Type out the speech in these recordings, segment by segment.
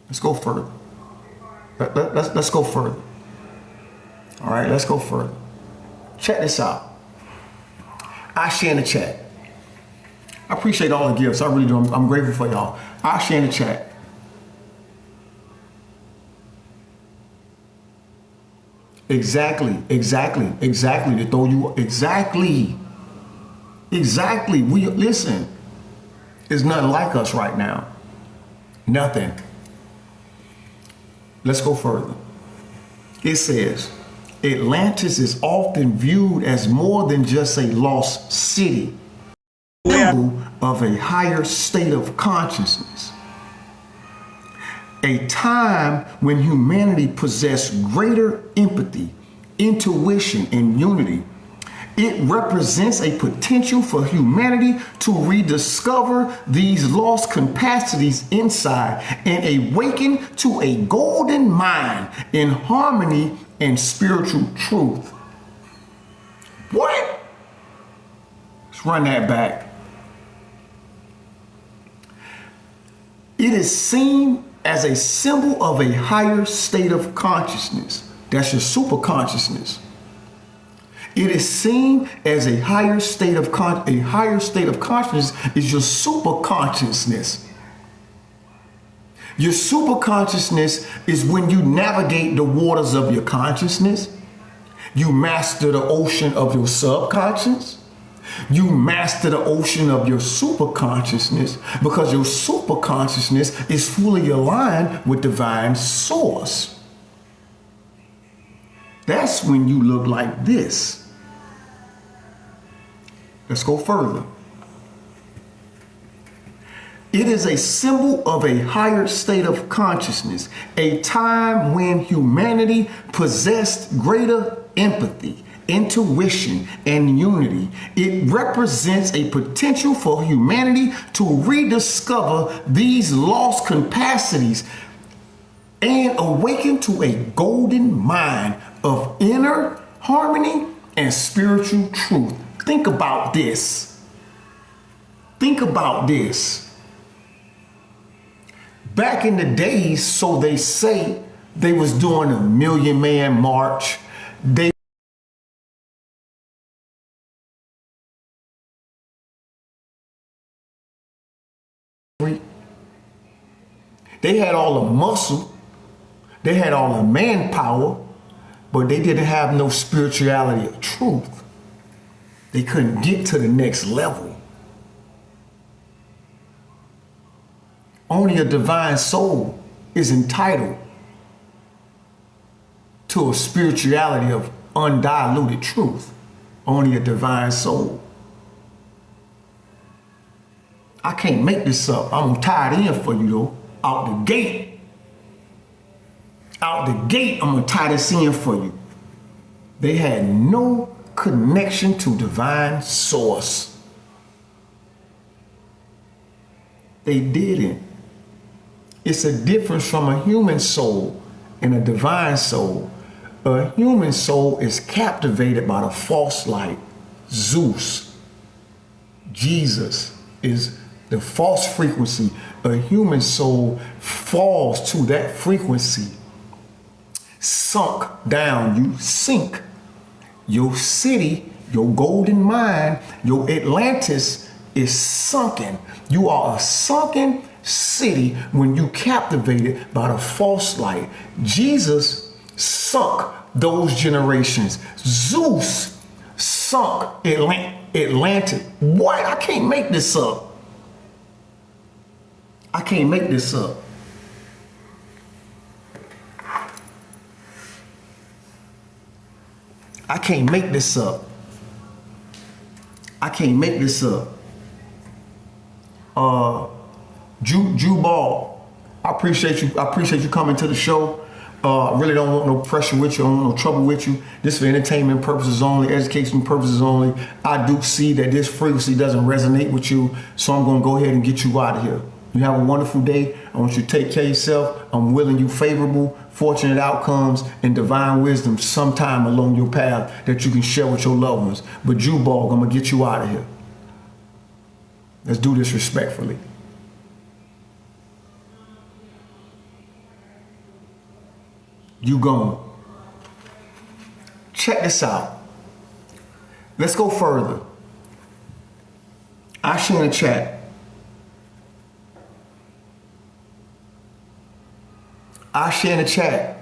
Let's go further. Let's go further. All right, let's go further. Check this out. I share in the chat. I appreciate all the gifts. I really do. I'm grateful for y'all. I share in the chat. Exactly. To throw you. Exactly. We listen. There's nothing like us right now. Nothing. Let's go further. It says, Atlantis is often viewed as more than just a lost city, symbol of a higher state of consciousness. A time when humanity possessed greater empathy, intuition, and unity. It represents a potential for humanity to rediscover these lost capacities inside and awaken to a golden mind in harmony and spiritual truth. What? Let's run that back. It is seen as a symbol of a higher state of consciousness. That's your super consciousness. It is seen as a higher state of consciousness is your super consciousness. Your super consciousness is when you navigate the waters of your consciousness. You master the ocean of your subconscious. You master the ocean of your super consciousness because your super consciousness is fully aligned with divine source. That's when you look like this. Let's go further. It is a symbol of a higher state of consciousness, a time when humanity possessed greater empathy, intuition, and unity. It represents a potential for humanity to rediscover these lost capacities and awaken to a golden mind of inner harmony and spiritual truth. Think about this. Think about this. Back in the days, so they say, they was doing a Million Man March. They had all the muscle, they had all the manpower, but they didn't have no spirituality or truth. They couldn't get to the next level. Only a divine soul is entitled to a spirituality of undiluted truth. Only a divine soul. I can't make this up. I'm gonna tie it in for you though. Out the gate. Out the gate, I'm gonna tie this in for you. They had no connection to divine source. They didn't. It's a difference from a human soul and a divine soul. A human soul is captivated by the false light. Zeus, Jesus is the false frequency. A human soul falls to that frequency. Sunk down, you sink. Your city, your golden mind, your Atlantis is sunken. You are a sunken city when you captivated by the false light. Jesus sunk those generations. Zeus sunk Atlantis. What? I can't make this up. I can't make this up. I can't make this up. I can't make this up. Jew Ball, I appreciate you. I appreciate you coming to the show. Really don't want no pressure with you. I don't want no trouble with you. This for entertainment purposes only, education purposes only. I do see that this frequency doesn't resonate with you, so I'm going to go ahead and get you out of here. You have a wonderful day. I want you to take care of yourself. I'm willing you favorable, fortunate outcomes, and divine wisdom sometime along your path that you can share with your loved ones. But Jubal, I'm going to get you out of here. Let's do this respectfully. You gone. Check this out. Let's go further. I share in the chat. I share in the chat.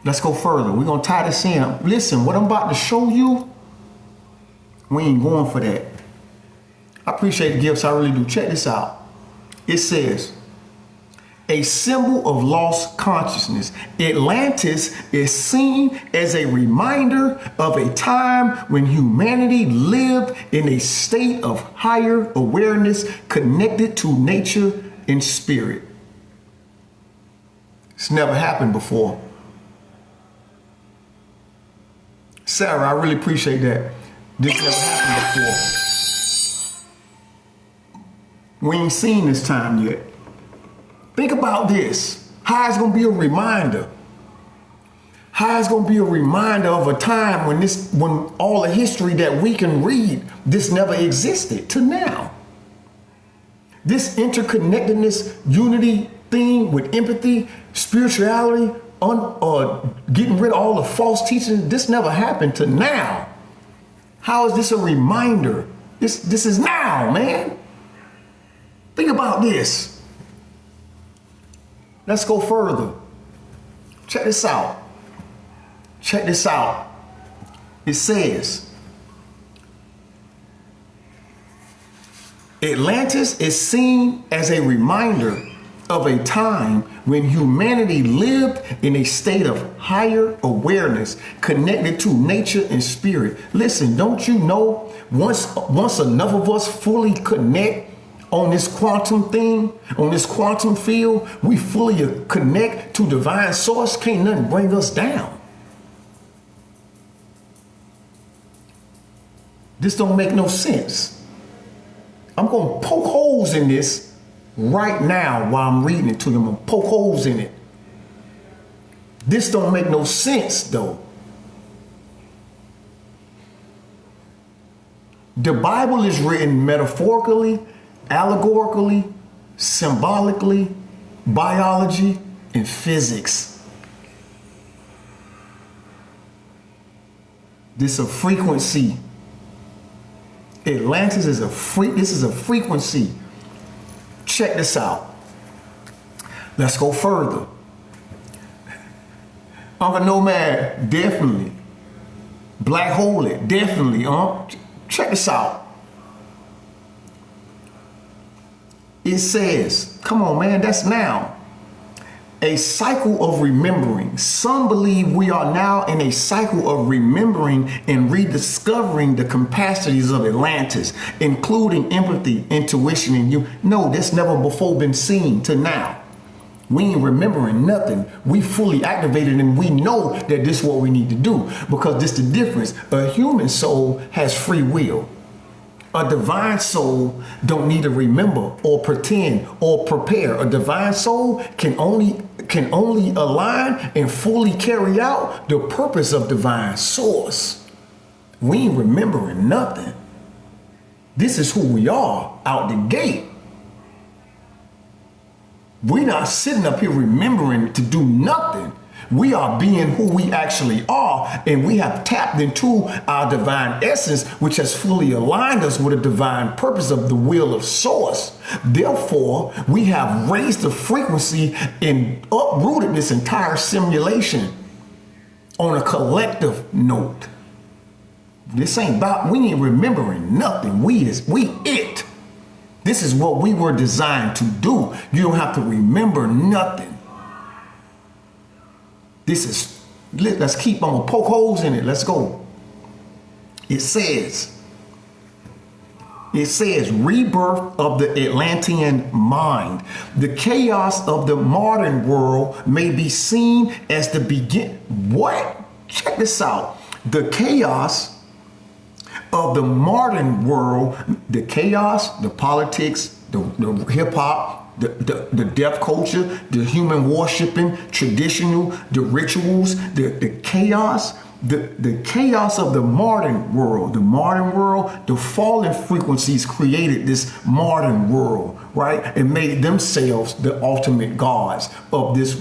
Let's go further. We're going to tie this in. Listen, what I'm about to show you, we ain't going for that. I appreciate the gifts. I really do. Check this out. It says, a symbol of lost consciousness. Atlantis is seen as a reminder of a time when humanity lived in a state of higher awareness connected to nature and spirit. It's never happened before. Sarah, I really appreciate that. This never happened before. We ain't seen this time yet. Think about this. How it's gonna be a reminder. How it's gonna be a reminder of a time when all the history that we can read, this never existed to now. This interconnectedness, unity thing with empathy, spirituality, getting rid of all the false teachings, this never happened to now. How is this a reminder? This is now, man. Think about this. Let's go further. Check this out. Check this out. It says, Atlantis is seen as a reminder of a time when humanity lived in a state of higher awareness connected to nature and spirit. Listen, don't you know once enough of us fully connect on this quantum thing, on this quantum field, we fully connect to divine source, can't nothing bring us down. This don't make no sense. I'm gonna poke holes in this right now while I'm reading it to you. I'm gonna poke holes in it. This don't make no sense though. The Bible is written metaphorically, allegorically, symbolically, biology, and physics. This is a frequency. Atlantis is this is a frequency. Check this out. Let's go further. Uncle Nomad, definitely. Black Hole it, definitely. Check this out. It says, come on, man, that's now. A cycle of remembering. Some believe we are now in a cycle of remembering and rediscovering the capacities of Atlantis, including empathy, intuition, and you. No, that's never before been seen to now. We ain't remembering nothing. We fully activated and we know that this is what we need to do because this is the difference. A human soul has free will. A divine soul don't need to remember or pretend or prepare. A divine soul can only align and fully carry out the purpose of divine source. We ain't remembering nothing. This is who we are out the gate. We're not sitting up here remembering to do nothing. We are being who we actually are, and we have tapped into our divine essence, which has fully aligned us with a divine purpose of the will of source. Therefore, we have raised the frequency and uprooted this entire simulation on a collective note. This ain't about, we ain't remembering nothing. We it. This is what we were designed to do. You don't have to remember nothing. Let's keep on, poke holes in it. Let's go. It says rebirth of the Atlantean mind. The chaos of the modern world may be seen as the begin. What? Check this out. The chaos of the modern world, the chaos, the politics, the hip hop, the death culture, the human worshiping, traditional, the rituals, the chaos the chaos of the modern world, the fallen frequencies created this modern world, right? And made themselves the ultimate gods of this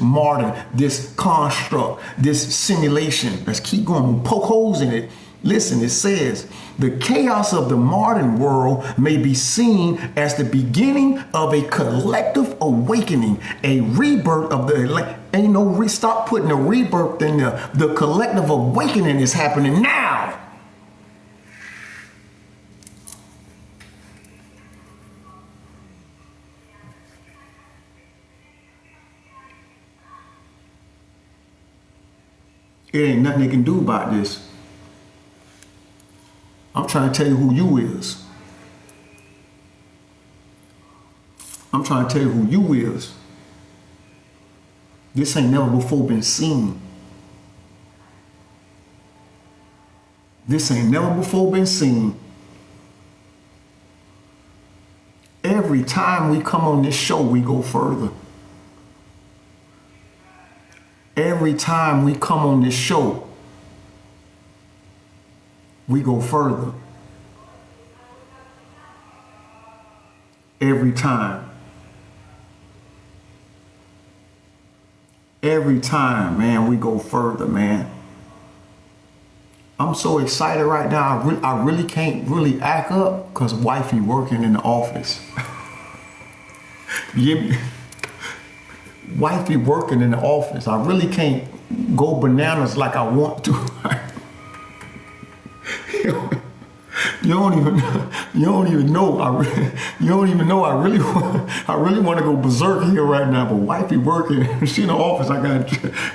construct, this simulation. Let's keep going. We'll poke holes in it. Listen, it says, the chaos of the modern world may be seen as the beginning of a collective awakening, a rebirth of ain't no stop putting a rebirth in there. The collective awakening is happening now. It ain't nothing they can do about this. I'm trying to tell you who you is. I'm trying to tell you who you is. This ain't never before been seen. This ain't never before been seen. Every time we come on this show, we go further. Every time we come on this show, we go further. Every time. Every time, man, we go further, man. I'm so excited right now. I really can't really act up because wifey working in the office. Yeah, wifey working in the office. I really can't go bananas like I want to. You don't even know. I really want to go berserk here right now. But wifey working, she in the office.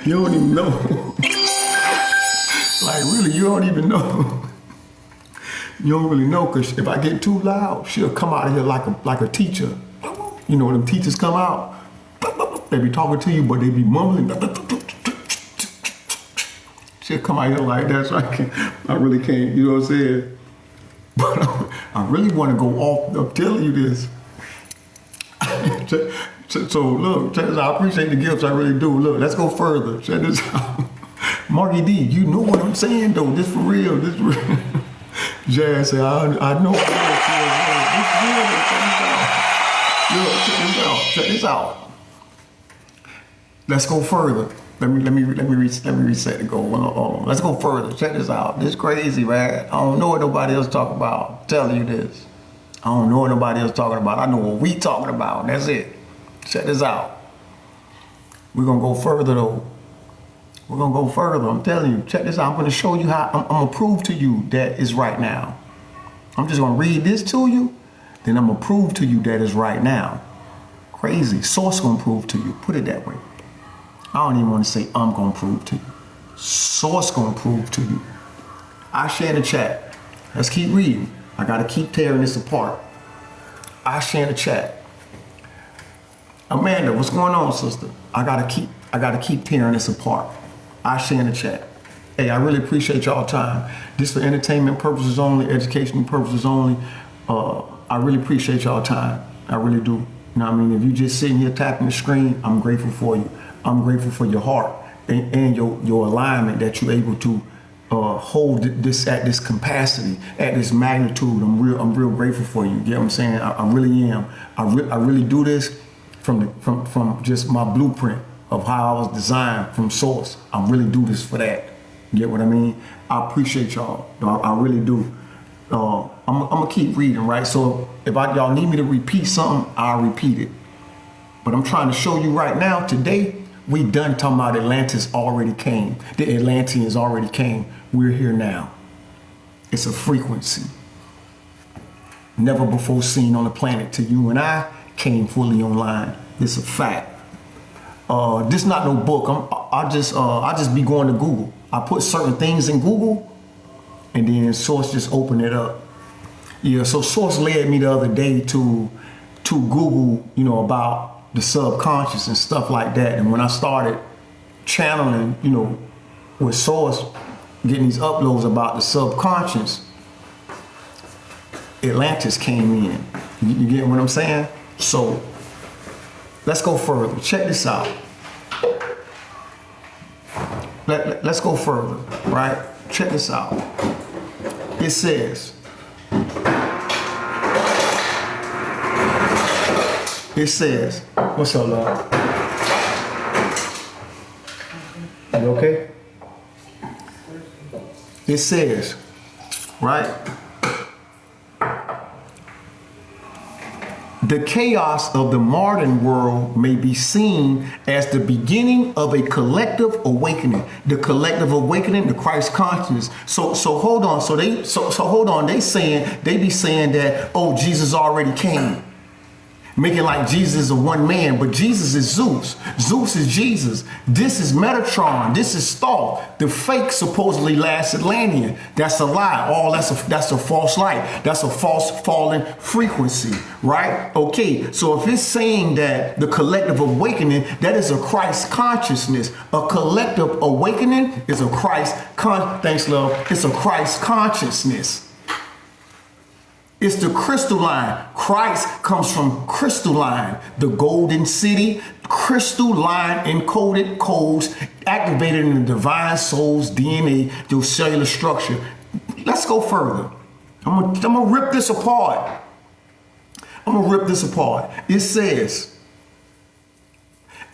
You don't even know. Like really, you don't even know. You don't really know, because if I get too loud, she'll come out of here like a teacher. You know, them teachers come out. They be talking to you, but they be mumbling. She'll come out here like that, so I really can't, you know what I'm saying? But I really want to go off. I'm telling you this. So look, I appreciate the gifts, I really do. Look, let's go further. Check this out. Marky D, you know what I'm saying though. This for real. This for real. Jazz said, I know. Check this out. Let's go further. Let me reset the goal. Hold on. Let's go further. Check this out. This is crazy, man. I don't know what nobody else talking about. I'm telling you this. I don't know what nobody else talking about. I know what we talking about. That's it. Check this out. We're gonna go further though. We're gonna go further. I'm telling you. Check this out. I'm gonna show you how. I'm gonna prove to you that is right now. I'm just gonna read this to you, then I'm gonna prove to you that is right now. Crazy. Source gonna prove to you. Put it that way. I don't even want to say I'm gonna prove to you. Source gonna prove to you. I share in the chat. Let's keep reading. I gotta keep tearing this apart. I share in the chat. Amanda, what's going on, sister? I gotta keep tearing this apart. I share in the chat. Hey, I really appreciate y'all time. This for entertainment purposes only, educational purposes only. I really appreciate y'all time. I really do. You know what I mean? If you just sitting here tapping the screen, I'm grateful for you. I'm grateful for your heart and your alignment that you're able to hold this at this capacity, at this magnitude. I'm real grateful for you. You get what I'm saying? I really am. I really do this from just my blueprint of how I was designed from source. I really do this for that. You get what I mean? I appreciate y'all. I really do. I'm gonna keep reading, right? So if y'all need me to repeat something, I'll repeat it. But I'm trying to show you right now, today, we done talking about Atlantis already came. The Atlanteans already came. We're here now. It's a frequency never before seen on the planet till you and I came fully online. It's a fact. This not no book. I just be going to Google. I put certain things in Google and then Source just open it up. Yeah, so Source led me the other day to Google, you know, about the subconscious and stuff like that. And when I started channeling, you know, with Source, getting these uploads about the subconscious, Atlantis came in. You get what I'm saying? So let's go further. Check this out. Let's go further, right? Check this out. It says, what's up, love? You okay? It says, right? The chaos of the modern world may be seen as the beginning of a collective awakening. The collective awakening to Christ consciousness. So hold on. So hold on. They be saying that, oh, Jesus already came. Making like Jesus is a one man, but Jesus is Zeus. Zeus is Jesus. This is Metatron. This is Thoth, the fake supposedly last Atlantean. That's a lie. That's a false light. That's a false fallen frequency, right? Okay, so if it's saying that the collective awakening, that is a Christ consciousness. A collective awakening is a Christ thanks, love. It's a Christ consciousness. It's the crystalline. Christ comes from crystalline, the golden city, crystalline encoded codes activated in the divine soul's DNA, your cellular structure. Let's go further. I'm gonna rip this apart. It says,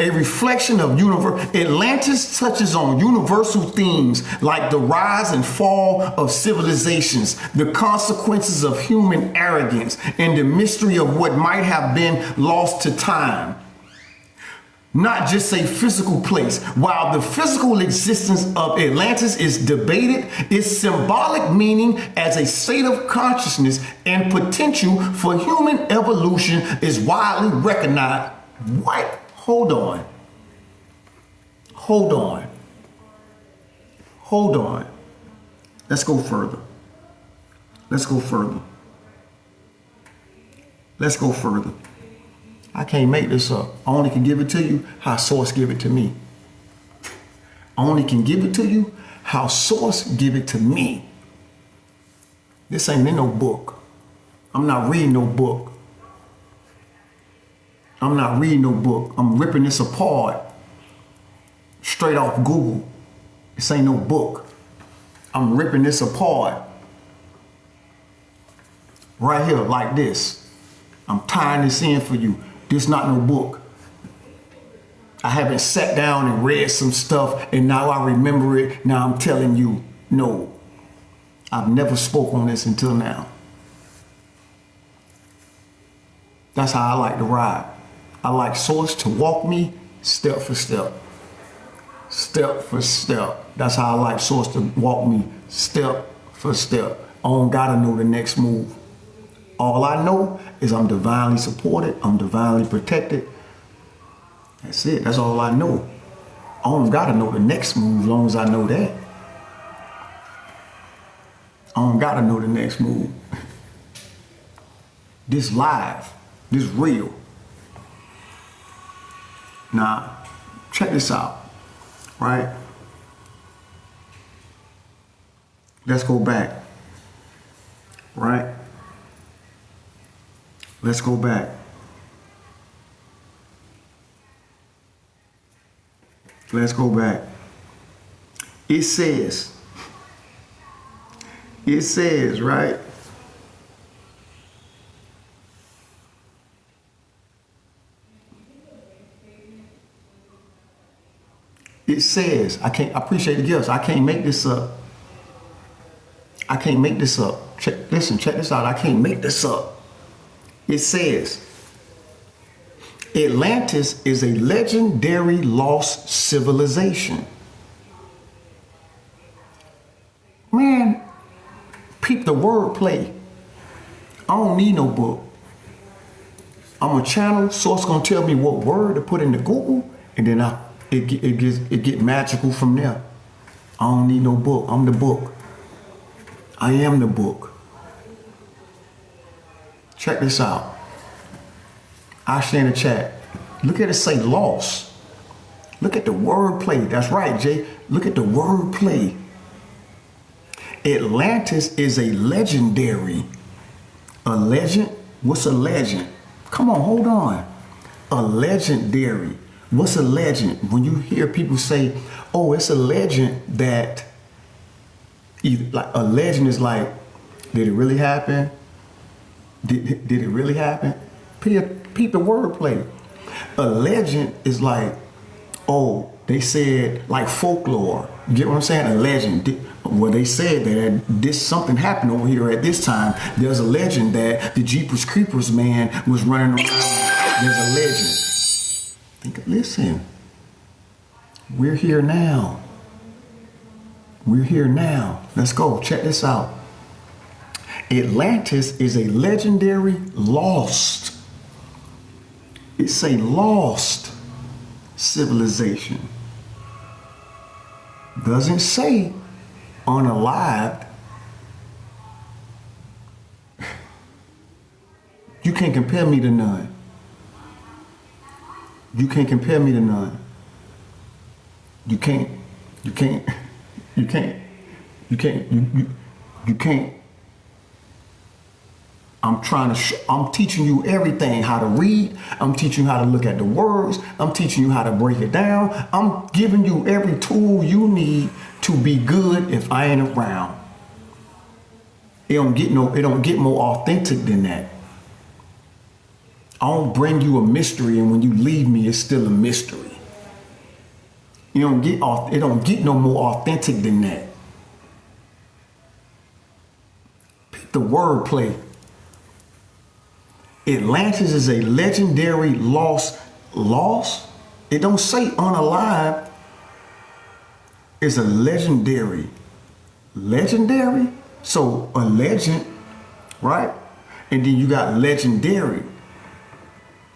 a reflection of universe. Atlantis touches on universal themes like the rise and fall of civilizations, the consequences of human arrogance, and the mystery of what might have been lost to time. Not just a physical place. While the physical existence of Atlantis is debated, its symbolic meaning as a state of consciousness and potential for human evolution is widely recognized. What? Hold on. Let's go further. I can't make this up. I only can give it to you how Source give it to me. This ain't in no book. I'm not reading no book. I'm ripping this apart straight off Google. This ain't no book. I'm ripping this apart right here like this. I'm tying this in for you. This not no book. I haven't sat down and read some stuff and now I remember it. Now I'm telling you, no. I've never spoke on this until now. That's how I like to ride. I like Source to walk me step for step. That's how I like Source to walk me step for step. I don't gotta know the next move. All I know is I'm divinely supported. I'm divinely protected. That's it. That's all I know. I don't gotta know the next move as long as I know that. I don't gotta know the next move. This live. This real. Now, check this out, right? Let's go back, right? Let's go back. It says, right? It says, I appreciate the gifts. I can't make this up. Check this out. I can't make this up. It says, Atlantis is a legendary lost civilization. Man, peep the wordplay. I don't need no book. I'm a channel. Source gonna tell me what word to put into Google, and then it get magical from there. I don't need no book. I'm the book. I am the book. Check this out. I share in the chat. Look at it say lost. Look at the wordplay. That's right, Jay. Look at the wordplay. Atlantis is a legendary. A legend? What's a legend? Come on, hold on. A legendary. What's a legend? When you hear people say, oh, it's a legend that Either like a legend is like, did it really happen? Did it really happen? Peep the wordplay. A legend is like, oh, they said like folklore. You get what I'm saying? A legend. Well, they said that this something happened over here at this time. There's a legend that the Jeepers Creepers man was running around. There's a legend. Listen, we're here now. We're here now. Let's go. Check this out. Atlantis is a legendary lost. It's a lost civilization. Doesn't say unalived. You can't compare me to none. You can't compare me to none. You can't. You can't. You can't. You can't. You can't. I'm teaching you everything, how to read. I'm teaching you how to look at the words. I'm teaching you how to break it down. I'm giving you every tool you need to be good if I ain't around. It don't get more authentic than that. I don't bring you a mystery and when you leave me, it's still a mystery. It don't get no more authentic than that. Pick the wordplay. Atlantis is a legendary lost. It don't say unalive. It's a legendary. So a legend, right? And then you got legendary.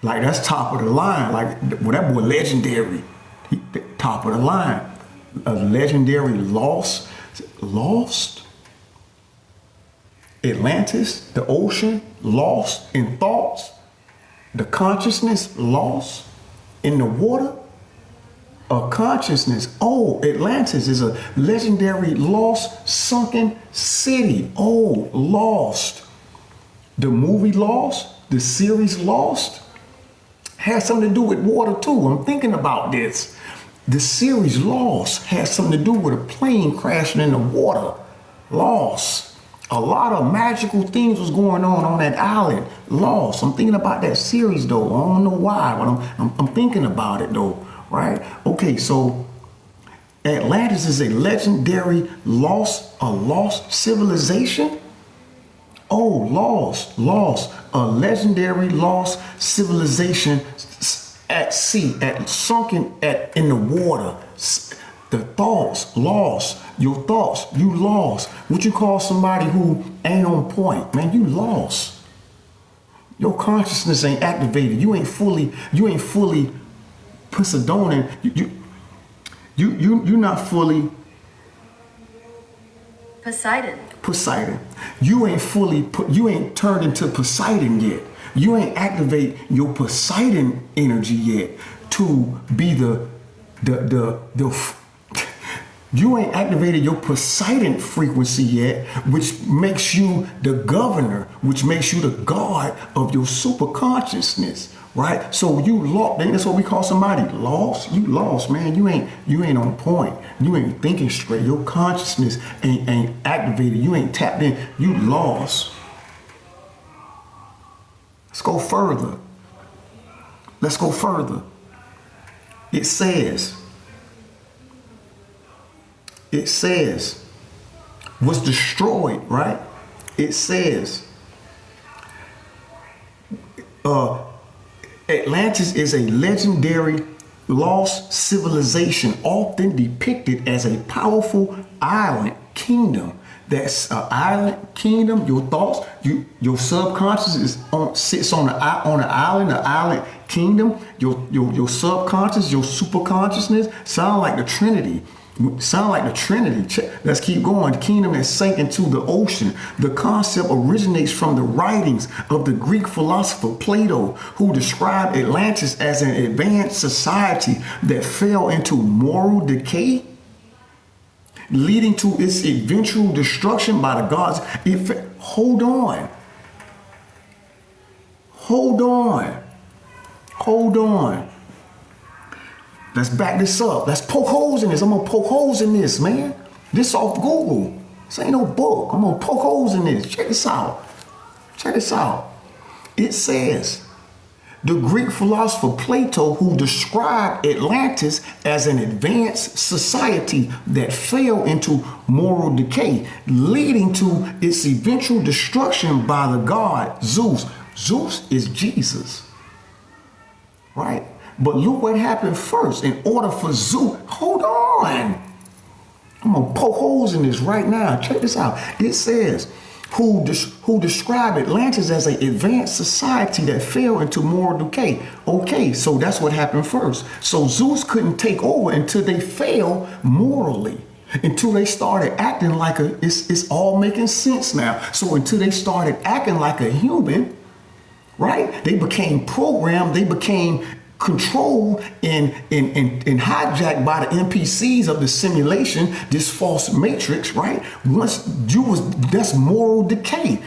Like that's top of the line. Like, well, that boy legendary. Top of the line. A legendary lost. Atlantis, the ocean, lost in thoughts. The consciousness, lost in the water. A consciousness. Oh, Atlantis is a legendary lost sunken city. Oh, Lost. The movie Lost, the series Lost, has something to do with water too. I'm thinking about this. The series Lost has something to do with a plane crashing in the water. Lost. A lot of magical things was going on that island. Lost. I'm thinking about that series though. I don't know why, but I'm thinking about it though. Right? Okay, so Atlantis is a legendary lost civilization. Oh, lost. A legendary lost civilization at sea, in the water. The thoughts, lost. Your thoughts, you lost. What you call somebody who ain't on point? Man, you lost. Your consciousness ain't activated. You ain't fully Poseidon. You're not fully Poseidon. You ain't turned into Poseidon yet. You ain't activate your Poseidon energy yet to be you ain't activated your Poseidon frequency yet, which makes you the governor, which makes you the god of your super consciousness, right? So you lost. That's what we call somebody lost. You lost, man. You ain't on point. You ain't thinking straight. Your consciousness ain't activated. You ain't tapped in. You lost. Let's go further. It says was destroyed, right? It says Atlantis is a legendary lost civilization, often depicted as a powerful island kingdom. That's an island kingdom. Your thoughts, your subconscious sits on an island kingdom. Your subconscious, your superconsciousness sound like the Trinity. Let's keep going. The kingdom that sank into the ocean. The concept originates from the writings of the Greek philosopher Plato, who described Atlantis as an advanced society that fell into moral decay, leading to its eventual destruction by the gods. Hold on. Let's back this up. Let's poke holes in this. I'm gonna poke holes in this, man. This off Google. This ain't no book. I'm gonna poke holes in this. Check this out. Check this out. It says, the Greek philosopher Plato, who described Atlantis as an advanced society that fell into moral decay, leading to its eventual destruction by the god Zeus. Zeus is Jesus, right? But look what happened first. In order for Zeus, hold on. I'm gonna poke holes in this right now. Check this out. It says, who described Atlantis as an advanced society that fell into moral decay. Okay, so that's what happened first. So Zeus couldn't take over until they fell morally, until they started acting like it's all making sense now. So until they started acting like a human, right? They became programmed, they became controlled and hijacked by the NPCs of the simulation, this false matrix, right? That's moral decay.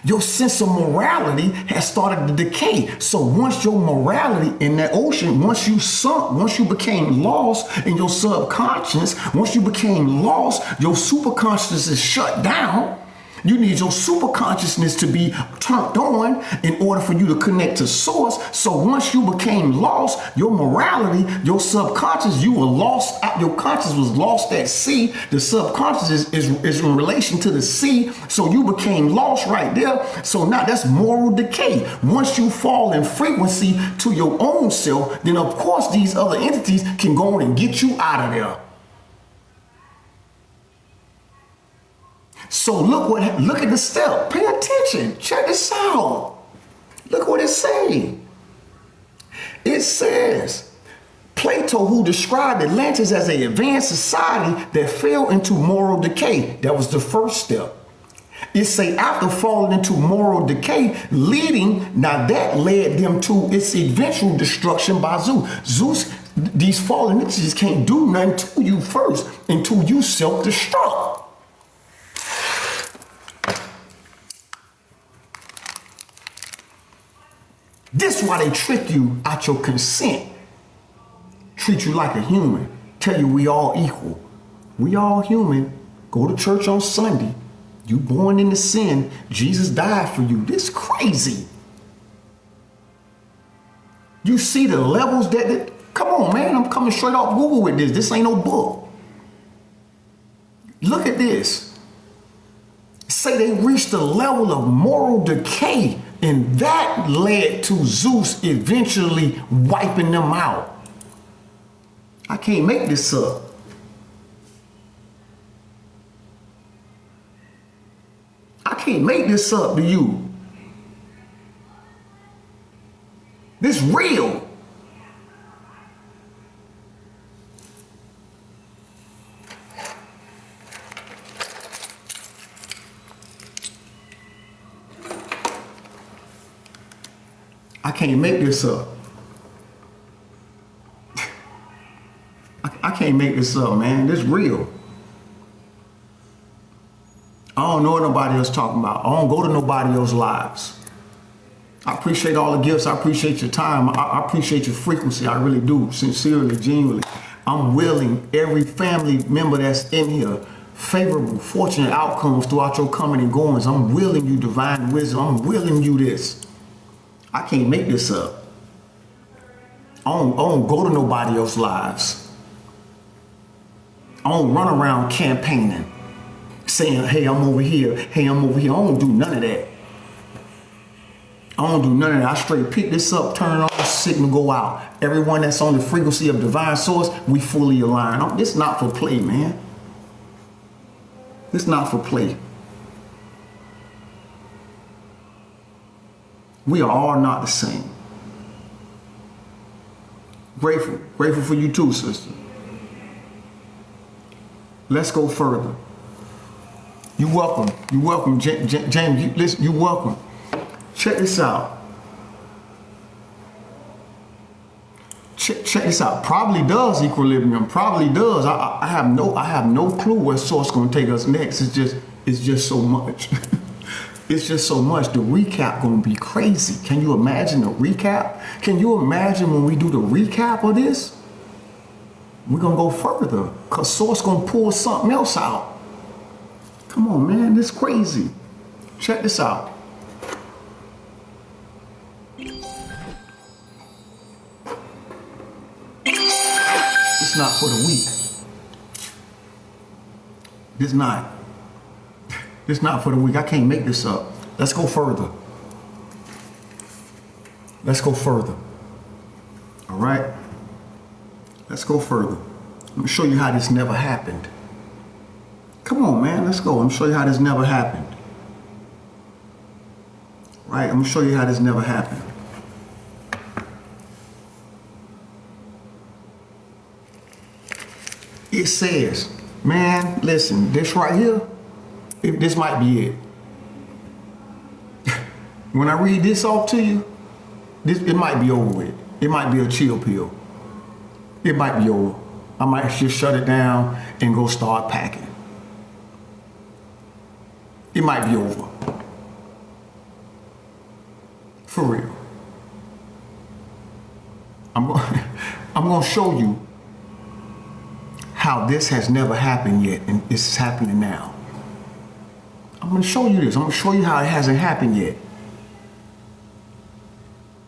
Your sense of morality has started to decay. So once your morality in that ocean, once you became lost in your subconscious, once you became lost, your superconscious is shut down. You need your super consciousness to be turned on in order for you to connect to source. So once you became lost, your morality, your subconscious, you were lost. Your conscious was lost at sea. The subconscious is in relation to the sea. So you became lost right there. So now that's moral decay. Once you fall in frequency to your own self, then of course these other entities can go on and get you out of there. So look at the step. Pay attention. Check this out. Look what it says. It says, Plato, who described Atlantis as an advanced society that fell into moral decay. That was the first step. It say after falling into moral decay, now that led them to its eventual destruction by Zeus. Zeus, these fallen entities can't do nothing to you first until you self-destruct. This is why they trick you out your consent. Treat you like a human. Tell you we all equal. We all human. Go to church on Sunday. You born into sin. Jesus died for you. This crazy. You see the levels that come on, man. I'm coming straight off Google with this. This ain't no book. Look at this. Say they reached the level of moral decay, and that led to Zeus eventually wiping them out. I can't make this up. I can't make this up to you. This real. I can't make this up. I can't make this up, man. This real. I don't know what nobody else talking about. I don't go to nobody else's lives. I appreciate all the gifts. I appreciate your time. I appreciate your frequency. I really do. Sincerely, genuinely. I'm willing every family member that's in here, favorable, fortunate outcomes throughout your coming and goings. I'm willing you divine wisdom. I'm willing you this. I can't make this up. I don't go to nobody else's lives. I don't run around campaigning, saying, hey, I'm over here. Hey, I'm over here. I don't do none of that. I don't do none of that. I straight pick this up, turn it on, signal go out. Everyone that's on the frequency of divine source, we fully align. This not for play, man. This not for play. We are all not the same. Grateful for you too, sister. Let's go further. You welcome, James. Listen, you welcome. Check this out. Check this out. Probably does equilibrium. Probably does. I have no clue where source gonna take us next. It's just so much. It's just so much. The recap gonna be crazy. Can you imagine the recap? Can you imagine when we do the recap of this? We're gonna go further, cause source gonna pull something else out. Come on, man, this crazy. Check this out. It's not for the weak. It's not. It's not for the weak. I can't make this up. Let's go further. Let's go further. All right? Let's go further. I'm going to show you how this never happened. Come on, man. Let's go. I'm going to show you how this never happened. Right? I'm going to show you how this never happened. It says, man, listen, this right here, this might be it. When I read this off to you, it might be over with. It might be a chill pill. It might be over. I might just shut it down and go start packing. It might be over. For real. I'm going to show you how this has never happened yet, and this is happening now. I'm going to show you this. I'm going to show you how it hasn't happened yet.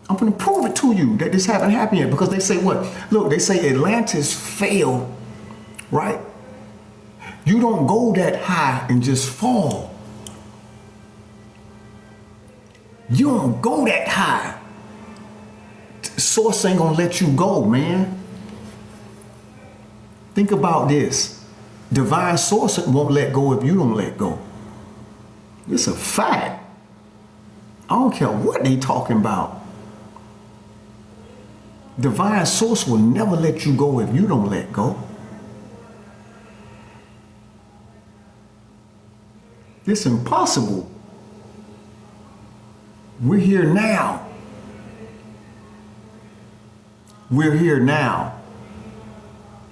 I'm going to prove it to you that this hasn't happened yet, because they say what? Look, they say Atlantis failed, right? You don't go that high and just fall. You don't go that high. Source ain't going to let you go, man. Think about this. Divine source won't let go if you don't let go. It's a fact. I don't care what they talking about. Divine source will never let you go if you don't let go. It's impossible. We're here now. We're here now.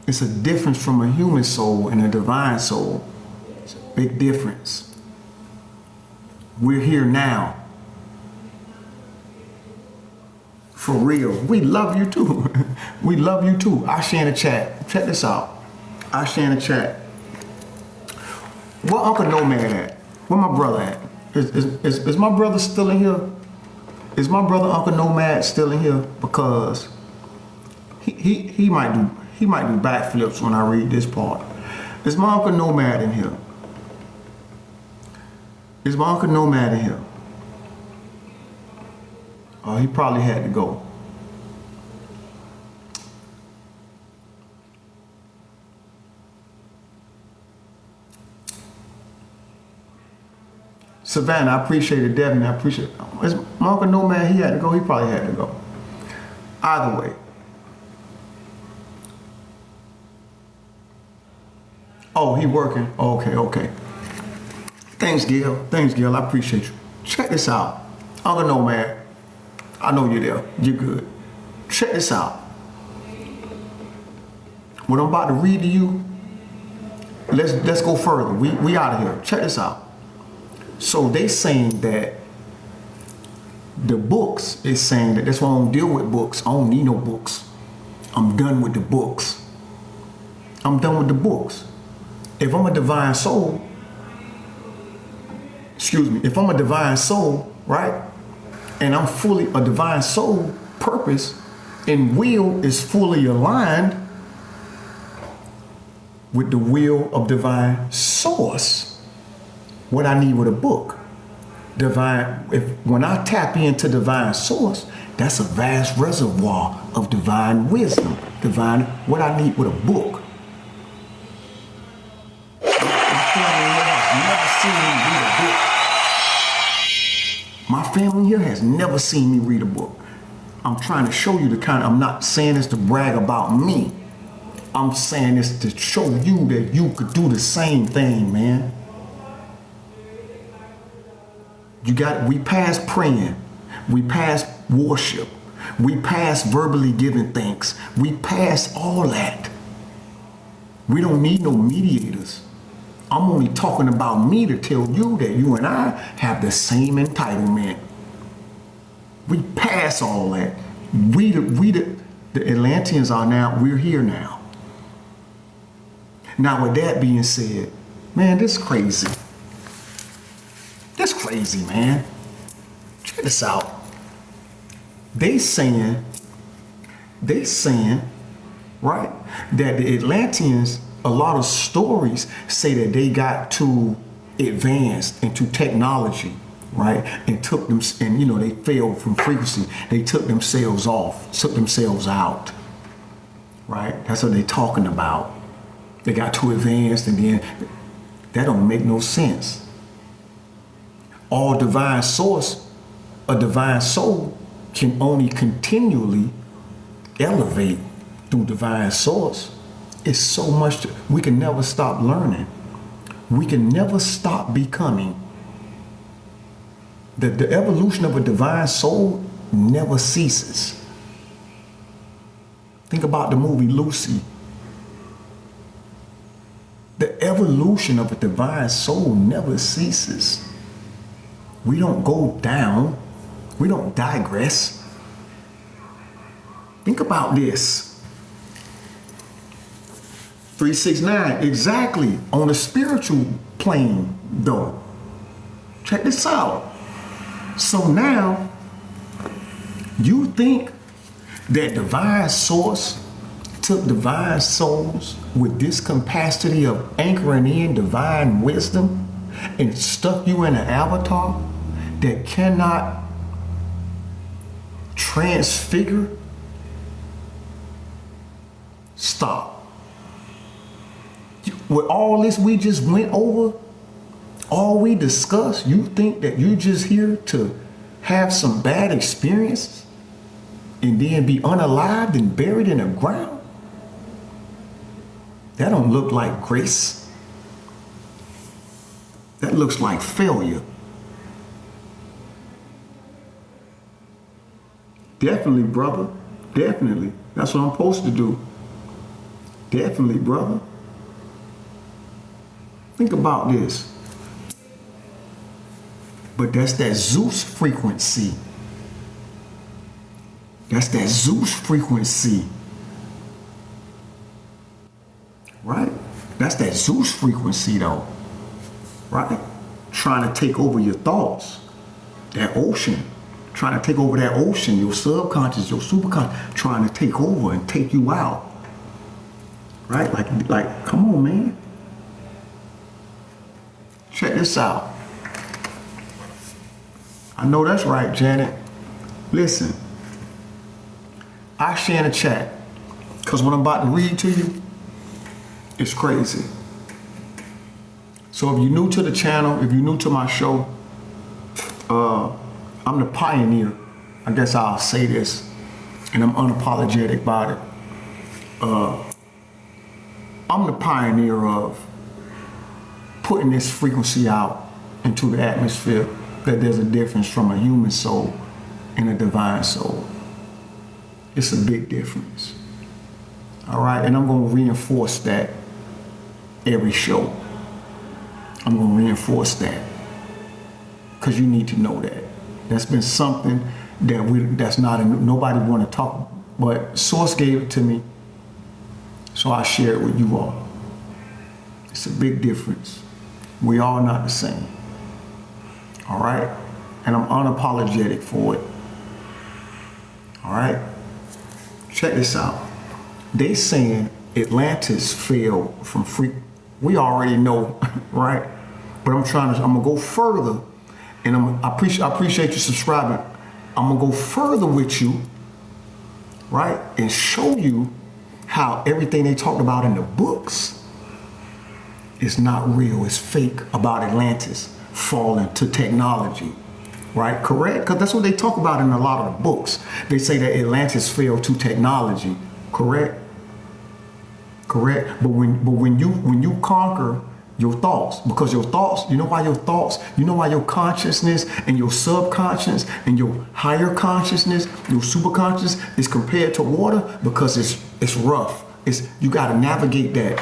It's a difference from a human soul and a divine soul. It's a big difference. We're here now. For real. We love you too. We love you too. I share in the chat. Check this out. I share in the chat. Where Uncle Nomad at? Where my brother at? Is my brother still in here? Is my brother Uncle Nomad still in here? Because he might do backflips when I read this part. Is my Uncle Nomad in here? Is my Uncle Nomad in here? Oh, he probably had to go. Savannah, I appreciate it. Devin, I appreciate it. Is my Uncle Nomad, he had to go? He probably had to go. Either way. Oh, he working. Okay. Thanks, Gil. I appreciate you. Check this out. Uncle Nomad, I know you're there. You're good. Check this out. What I'm about to read to you, let's go further. We out of here. Check this out. So they saying that the books is saying that that's why I don't deal with books. I don't need no books. I'm done with the books. I'm done with the books. If I'm a divine soul, if I'm a divine soul, right? And I'm fully a divine soul, purpose and will is fully aligned with the will of divine source. What I need with a book, when I tap into divine source, that's a vast reservoir of divine wisdom, what I need with a book. My family here has never seen me read a book. I'm trying to show you I'm not saying this to brag about me. I'm saying this to show you that you could do the same thing, man. We past praying. We past worship. We past verbally giving thanks. We past all that. We don't need no mediators. I'm only talking about me to tell you that you and I have the same entitlement. We pass all that. The Atlanteans are now, we're here now. Now with that being said, man, this is crazy. That's crazy, man. Check this out. They saying, right, that the Atlanteans, a lot of stories say that they got too advanced into technology, right, and took them, and they failed from frequency. They took themselves off, took themselves out, right? That's what they're talking about. They got too advanced, and then that don't make no sense. All divine source, a divine soul can only continually elevate through divine source. It's so much, we can never stop learning. We can never stop becoming. The evolution of a divine soul never ceases. Think about the movie Lucy. The evolution of a divine soul never ceases. We don't go down. We don't digress. Think about this. 369, exactly. On a spiritual plane, though. Check this out. So now, you think that divine source took divine souls with this capacity of anchoring in divine wisdom and stuck you in an avatar that cannot transfigure? Stop. With all this we just went over, all we discussed, you think that you just here to have some bad experiences and then be unalived and buried in the ground? That don't look like grace. That looks like failure. Definitely, brother. Definitely. That's what I'm supposed to do. Definitely, brother. Think about this. But that's that Zeus frequency. That's that Zeus frequency. Right? That's that Zeus frequency, though. Right? Trying to take over your thoughts. That ocean. Trying to take over that ocean, your subconscious, your superconscious, trying to take over and take you out. Right? Like, come on, man. Check this out. I know that's right, Janet. Listen, I share in the chat, because what I'm about to read to you, it's crazy. So if you're new to the channel, if you're new to my show, I'm the pioneer. I guess I'll say this, and I'm unapologetic about it. I'm the pioneer of putting this frequency out into the atmosphere, that there's a difference from a human soul and a divine soul. It's a big difference. All right, and I'm going to reinforce that every show. I'm going to reinforce that because you need to know that. That's been something that's not, nobody want to talk, but Source gave it to me, so I share it with you all. It's a big difference. We all not the same. All right? And I'm unapologetic for it. All right? Check this out. They saying Atlantis fell from free. We already know, right? But I'm gonna go further, and I appreciate you subscribing. I'm gonna go further with you, right? And show you how everything they talked about in the books is not real, it's fake about Atlantis falling to technology, right? Correct? Because that's what they talk about in a lot of the books. They say that Atlantis fell to technology, correct? Correct? But when you conquer your thoughts, because your thoughts, you know why your consciousness and your subconscious and your higher consciousness, your superconscious is compared to water? Because it's rough. You got to navigate that.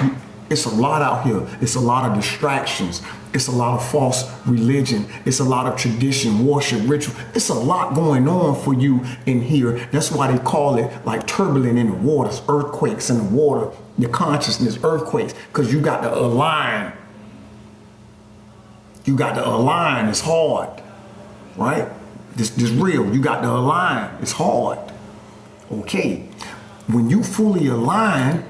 It's a lot out here. It's a lot of distractions. It's a lot of false religion. It's a lot of tradition, worship, ritual. It's a lot going on for you in here. That's why they call it like turbulent in the waters, earthquakes in the water, your consciousness, earthquakes, because you got to align. You got to align. It's hard, right? This real. You got to align. It's hard. Okay. When you fully align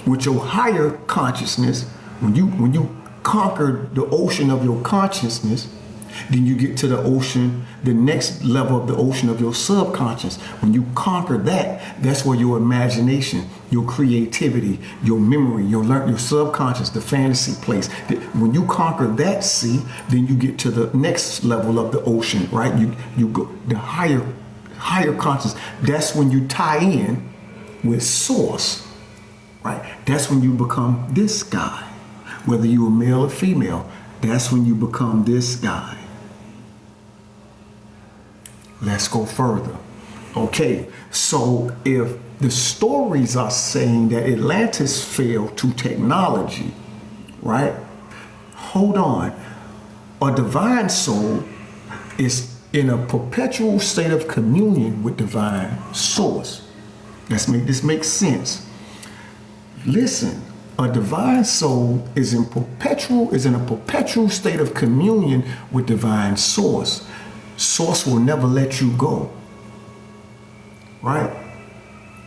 with your higher consciousness, when you conquer the ocean of your consciousness, then you get to the ocean, the next level of the ocean of your subconscious. When you conquer that, that's where your imagination, your creativity, your memory, your subconscious, the fantasy place. When you conquer that, then you get to the next level of the ocean, right? You go the higher conscious. That's when you tie in with source, right? That's when you become this guy, whether you're a male or female. That's when you become this guy. Let's go further. Okay, so if the stories are saying that Atlantis failed to technology, right? Hold on. A divine soul is in a perpetual state of communion with divine source. Let's make this make sense. Listen, a divine soul is in a perpetual state of communion with divine source. Source will never let you go, right?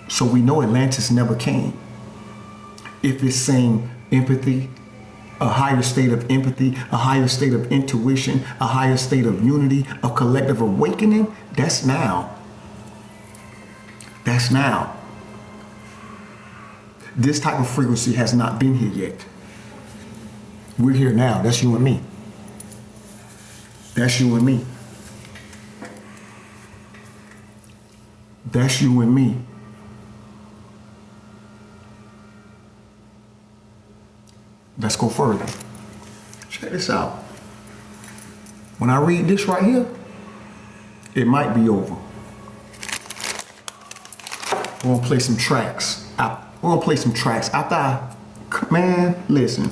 So we know Atlantis never came. If it's saying empathy, a higher state of empathy, a higher state of intuition, a higher state of unity, a collective awakening, that's now. That's now. This type of frequency has not been here yet. We're here now. That's you and me. That's you and me. That's you and me. Let's go further. Check this out. When I read this right here, it might be over. We're gonna play some tracks. We're gonna play some tracks. Listen.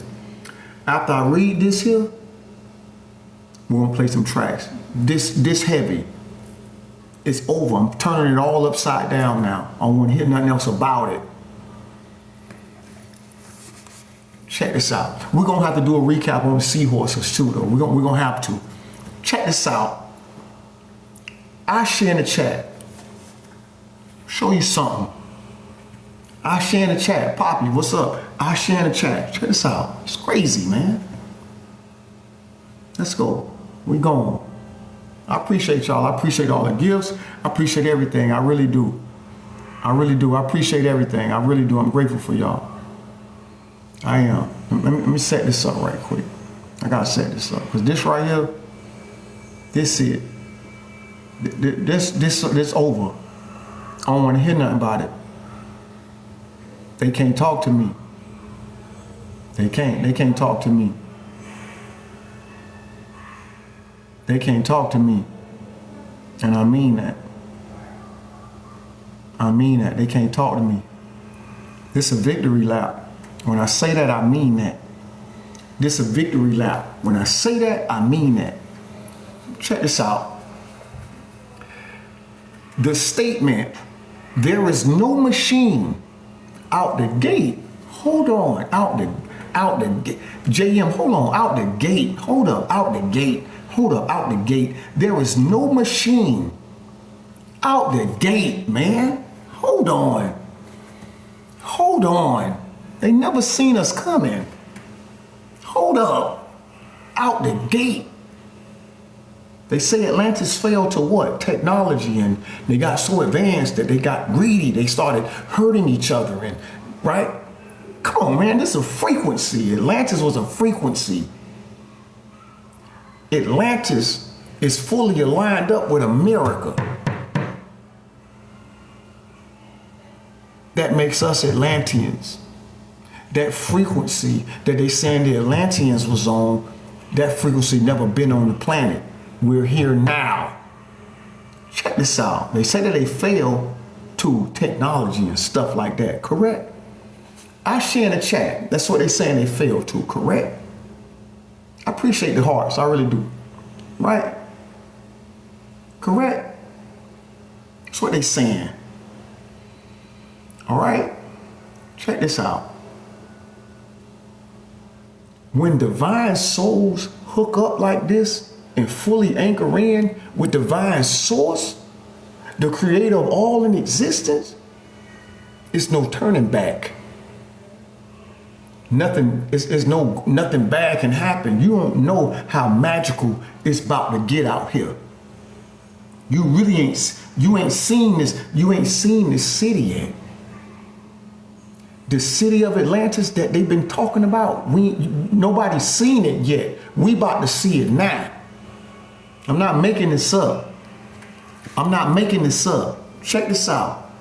After I read this here, we're gonna play some tracks. This heavy. It's over. I'm turning it all upside down now. I don't want to hear nothing else about it. Check this out. We're gonna have to do a recap on the seahorses too, though. We're gonna have to. Check this out. I share in the chat. Show you something. I share in the chat. Poppy, what's up? I share in the chat. Check this out. It's crazy, man. Let's go. We going. I appreciate y'all. I appreciate all the gifts. I appreciate everything. I really do. I really do. I appreciate everything. I really do. I'm grateful for y'all. I am. Let me set this up right quick. I gotta set this up because this right here, this it. This over. I don't want to hear nothing about it. They can't talk to me. They can't talk to me. They can't talk to me. And I mean that. I mean that. They can't talk to me. This is a victory lap. When I say that, I mean that. This is a victory lap. When I say that, I mean that. Check this out. The statement, there is no machine out the gate. Hold on. Out the gate. JM, hold on. Out the gate. Hold up. Out the gate. Hold up, out the gate. There is no machine out the gate, man. Hold on. Hold on. They never seen us coming. Hold up. Out the gate. They say Atlantis failed to what? Technology, and they got so advanced that they got greedy. They started hurting each other, and right? Come on, man, this is a frequency. Atlantis was a frequency. Atlantis is fully aligned up with America. That makes us Atlanteans. That frequency that they saying the Atlanteans was on, that frequency never been on the planet. We're here now. Check this out. They say that they fail to technology and stuff like that, correct? I share in the chat. That's what they saying they fail to, correct? I appreciate the hearts, I really do. Right? Correct? That's what they saying. All right? Check this out. When divine souls hook up like this and fully anchor in with divine source, the creator of all in existence, it's no turning back. Nothing bad can happen. You don't know how magical it's about to get out here. You ain't seen this city yet. The city of Atlantis that they've been talking about, nobody's seen it yet. We about to see it now. I'm not making this up. Check this out.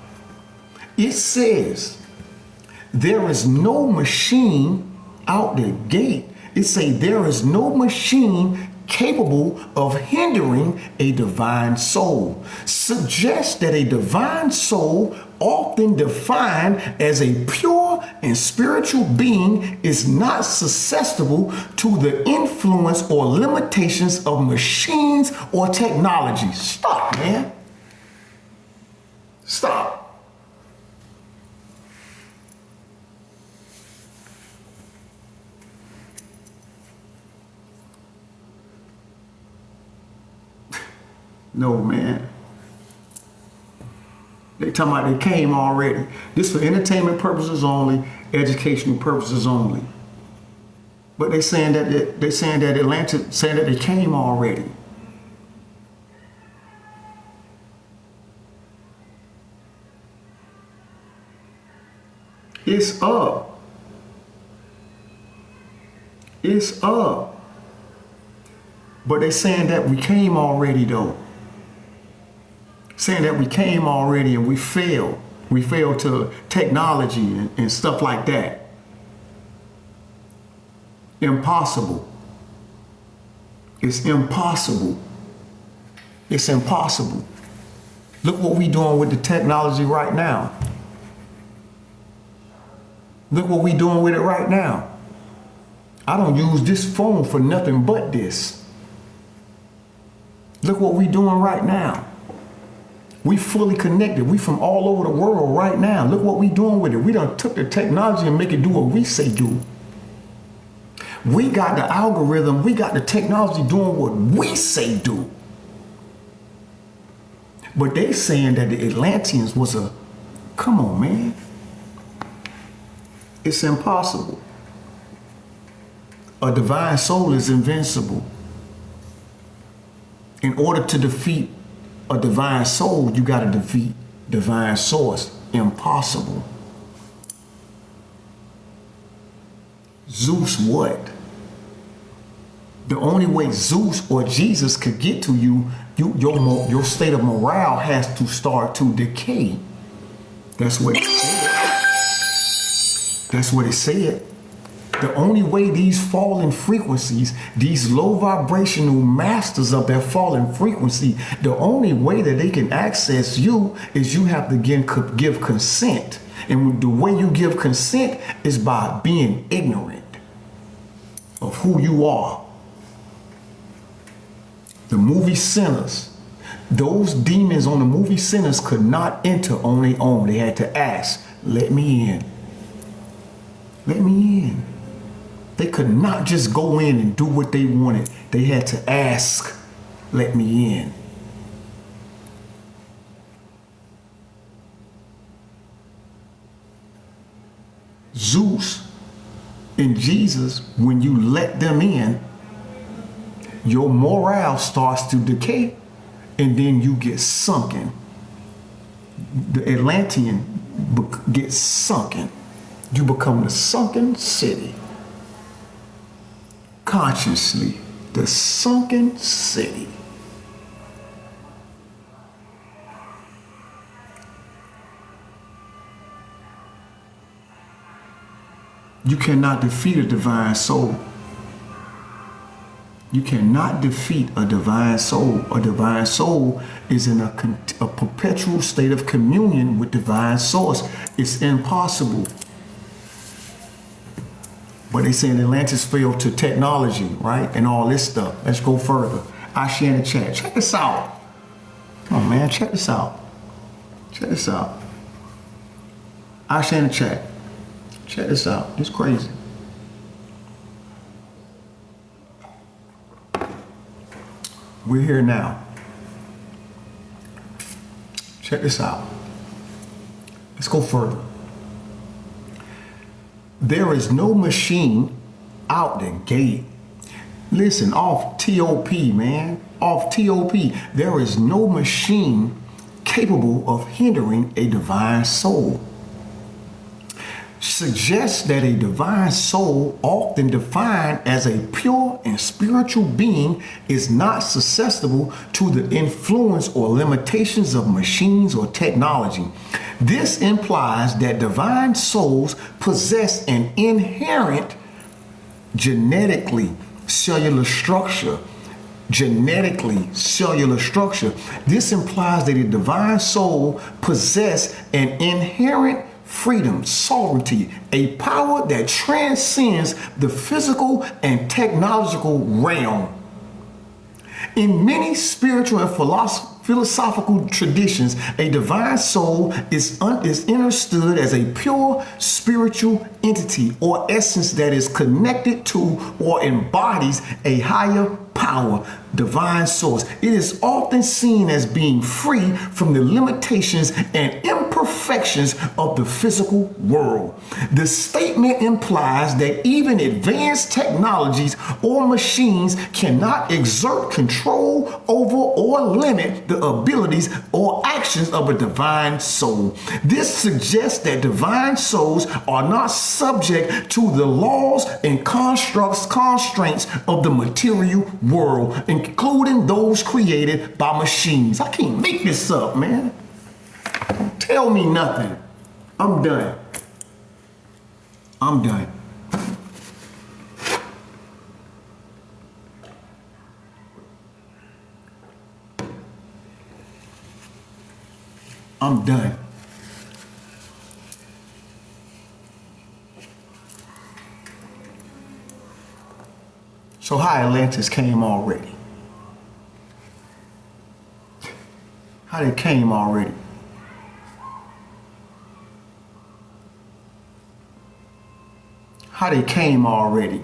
It says there is no machine out the gate. It says there is no machine capable of hindering a divine soul. Suggests that a divine soul, often defined as a pure and spiritual being, is not susceptible to the influence or limitations of machines or technology. Stop, man. Stop. No, man. They talking about they came already. This for entertainment purposes only, educational purposes only. But they saying that Atlanta saying that they came already. It's up. It's up. But they saying that we came already though. Saying that we came already and we failed. We failed to technology and stuff like that. Impossible. It's impossible. It's impossible. Look what we doing with the technology right now. Look what we doing with it right now. I don't use this phone for nothing but this. Look what we doing right now. We fully connected. We from all over the world right now. Look what we doing with it. We done took the technology and make it do what we say do. We got the algorithm. We got the technology doing what we say do. But they saying that the Atlanteans was come on, man. It's impossible. A divine soul is invincible. In order to defeat a divine soul, you got to defeat divine source. Impossible. Zeus what? The only way Zeus or Jesus could get to you, your state of morale has to start to decay. That's what it said. That's what it said. The only way these fallen frequencies, these low vibrational masters of that fallen frequency, the only way that they can access you is you have to give consent. And the way you give consent is by being ignorant of who you are. The movie sinners, those demons on the movie sinners could not enter on their own. They had to ask, let me in. Let me in. They could not just go in and do what they wanted. They had to ask, let me in. Zeus and Jesus, when you let them in, your morale starts to decay and then you get sunken. The Atlantean gets sunken. You become the sunken city. Consciously, the sunken city. You cannot defeat a divine soul. You cannot defeat a divine soul. A divine soul is in a perpetual state of communion with divine source. It's impossible. But they saying Atlantis failed to technology, right? And all this stuff. Let's go further. I share in the chat. Check this out. Come on, man. Check this out. Check this out. I share in the chat. Check this out. It's crazy. We're here now. Check this out. Let's go further. There is no machine out the gate. Listen, off TOP, man. Off TOP. There is no machine capable of hindering a divine soul. Suggests that a divine soul, often defined as a pure and spiritual being, is not susceptible to the influence or limitations of machines or technology. This implies that divine souls possess an inherent genetically cellular structure. This implies that a divine soul possess an inherent freedom, sovereignty, a power that transcends the physical and technological realm. In many spiritual and philosophical traditions, a divine soul is understood as a pure spiritual entity or essence that is connected to or embodies a higher power, divine source. It is often seen as being free from the limitations and imperfections of the physical world. The statement implies that even advanced technologies or machines cannot exert control over or limit the abilities or actions of a divine soul. This suggests that divine souls are not subject to the laws and constraints of the material world, including those created by machines. I can't make this up, man. Don't tell me nothing. I'm done. I'm done. I'm done. So how Atlantis came already? How they came already? How they came already?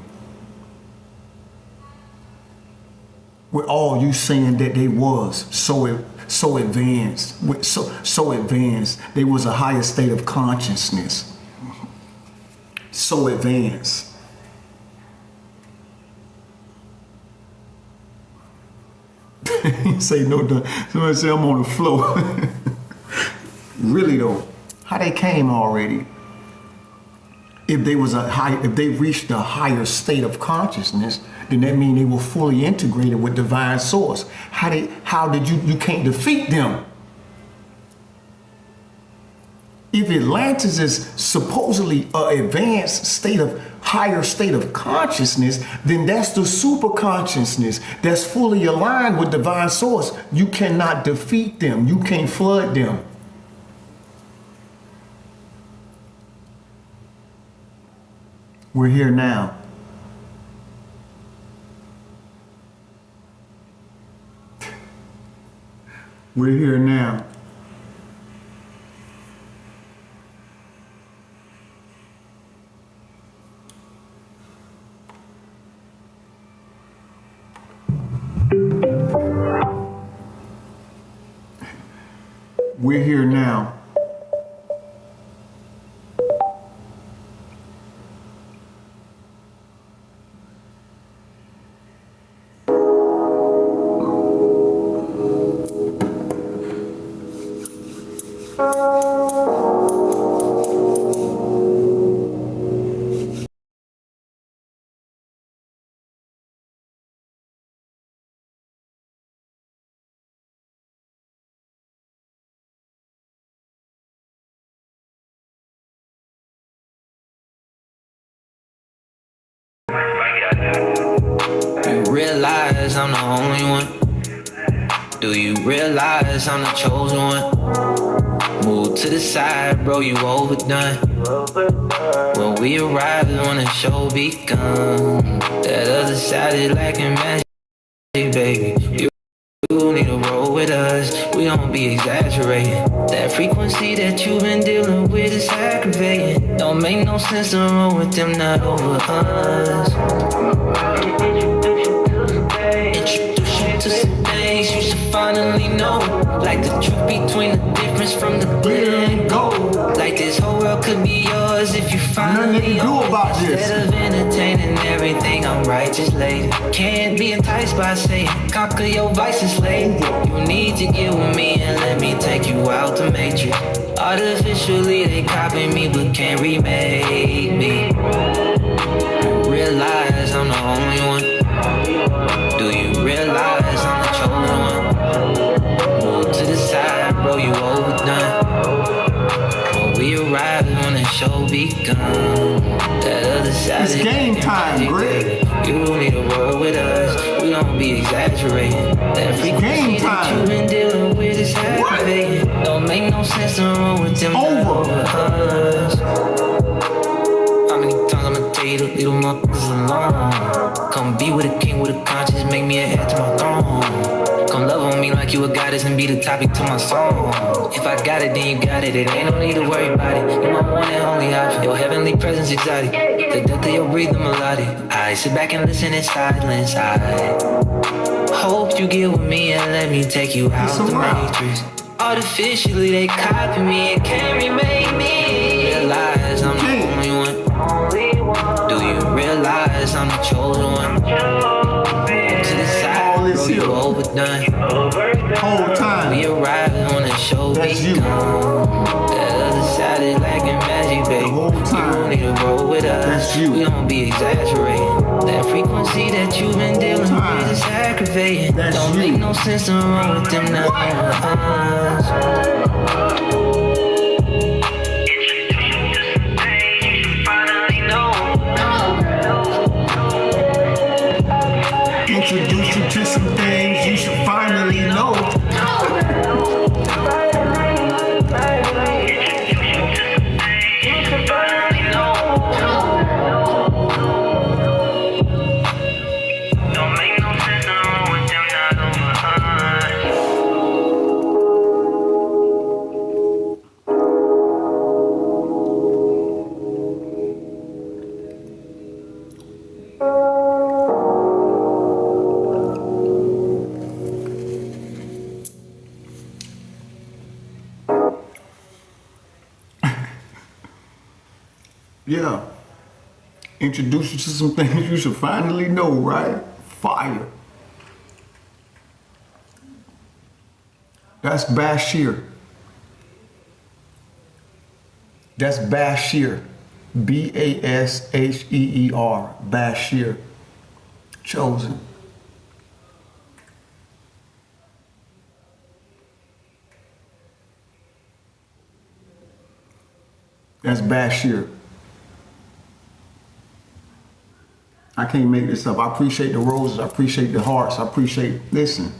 With all you saying that they was so advanced, so advanced. They was a higher state of consciousness. So advanced. Say no done. Somebody say I'm on the floor. Really though, how they came already? If they reached a higher state of consciousness, then that means they were fully integrated with divine source. How did you can't defeat them? If Atlantis is supposedly an advanced higher state of consciousness, then that's the super consciousness that's fully aligned with divine source. You cannot defeat them. You can't flood them. We're here now. We're here now. We're here now. You realize I'm the only one? Do you realize I'm the chosen one? Move to the side, bro, you overdone. When we arrive is when the show begun. That other side is lacking magic, baby. You need to roll with us, we don't be exaggerating. That frequency that you've been dealing with is aggravating. Don't make no sense to roll with them, not over us. Introduce you to some things. finally know. Like the truth between the difference from the glitter and gold. Like this whole world could be yours if you finally Nothing they can do about this. Instead of entertaining everything, I'm righteous lady. Can't be enticed by Satan. Conquer your vices, lady. You need to get with me and let me take you out the matrix. Artificially they copy me but can't remake me. Realize I'm the only one. Do you realize I'm the chosen one? Move to the side, bro, you overdone. When we arrive is when the show begun. That other side It's is game time, Greg. You need to roll with us. We don't be exaggerating. That frequency that you've been dealing with is aggravating. Don't make no sense to roll with them. Over us. How many times I'ma tell you to leave them motherfuckers alone? Come be with a king with a conscience, make me a heir to my throne. Come love on me like you a goddess and be the topic to my song. If I got it, then you got it. It ain't no need to worry about it. You're my one and only option. Your heavenly presence exotic. The depth of your breathing melodic. I sit back and listen in silence. I hope you get with me and let me take you out the matrix. Artificially they copy me and can't remake me. Realize I'm the only one. Do you realize I'm the chosen one? To the side, bro, you overdone. Whole time. We arrive on the show begun. That other side is lacking magic, baby. The whole time. You need to roll with us. That's you. We don't be exaggerating. That frequency that you've been dealing with is aggravating. That's Don't you. make no sense to run with them now. Introduce you to some things you should finally know. Don't make no sense to run with them not over Yeah. Introduce you to some things you should finally know, right? Fire. That's Bashir. That's Bashir. Basheer. Bashir. Chosen. That's Bashir. I can't make this up. I appreciate the roses. I appreciate the hearts. I appreciate, listen,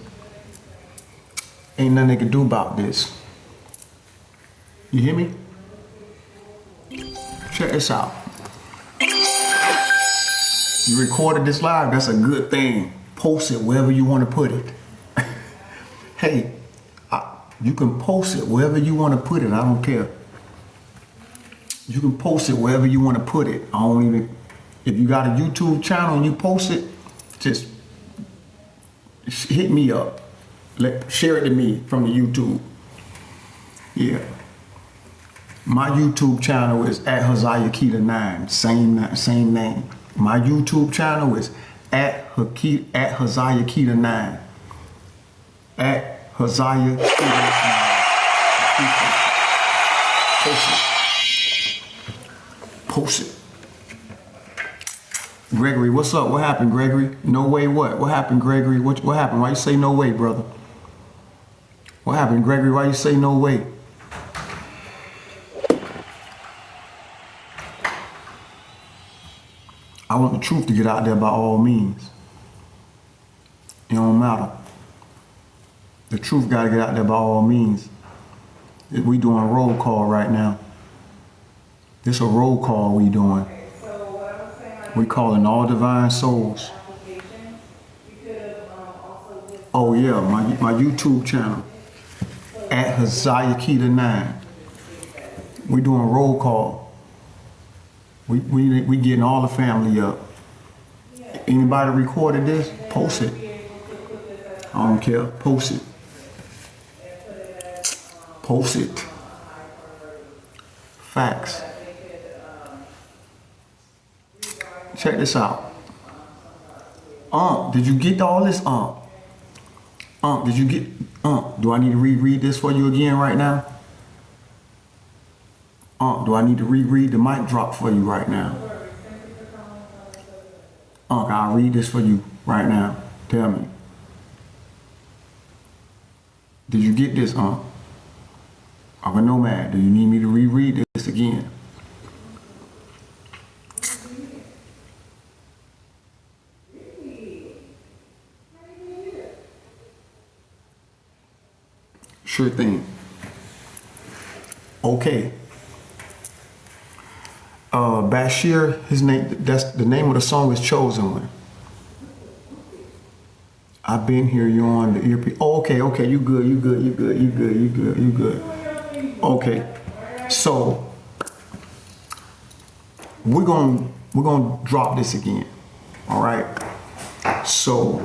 ain't nothing they can do about this. You hear me? Check this out. You recorded this live, that's a good thing. Post it wherever you want to put it. Hey, you can post it wherever you want to put it. I don't care. You can post it wherever you want to put it. I don't even, if you got a YouTube channel and you post it, just hit me up. Share it to me from the YouTube. Yeah. My YouTube channel is at Haziah Keita 9. Same name. My YouTube channel is at Haziah Keita 9. At Haziah Keita 9. Post it. Gregory, what's up? What happened, Gregory? No way what? What happened, Gregory? What happened? Why you say no way, brother? What happened, Gregory? Why you say no way? I want the truth to get out there by all means. It don't matter. The truth got to get out there by all means. We doing a roll call right now. This a roll call we doing. We calling all divine souls. Oh yeah, my YouTube channel at Haziah Keita 9. We doing a roll call. We getting all the family up. Anybody recorded this? Post it. I don't care. Post it. Post it. Facts. Check this out. Did you get all this? Did you get? Do I need to reread this for you again right now? Do I need to reread the mic drop for you right now? I'll read this for you right now. Tell me. Did you get this, I'm a nomad. Do you need me to reread this again? Sure thing. Okay. Bashir, his name, that's the name of the song is Chosen One. I've been here, you're on the earpiece. Oh, okay, you good. Okay. So we're gonna drop this again. All right. So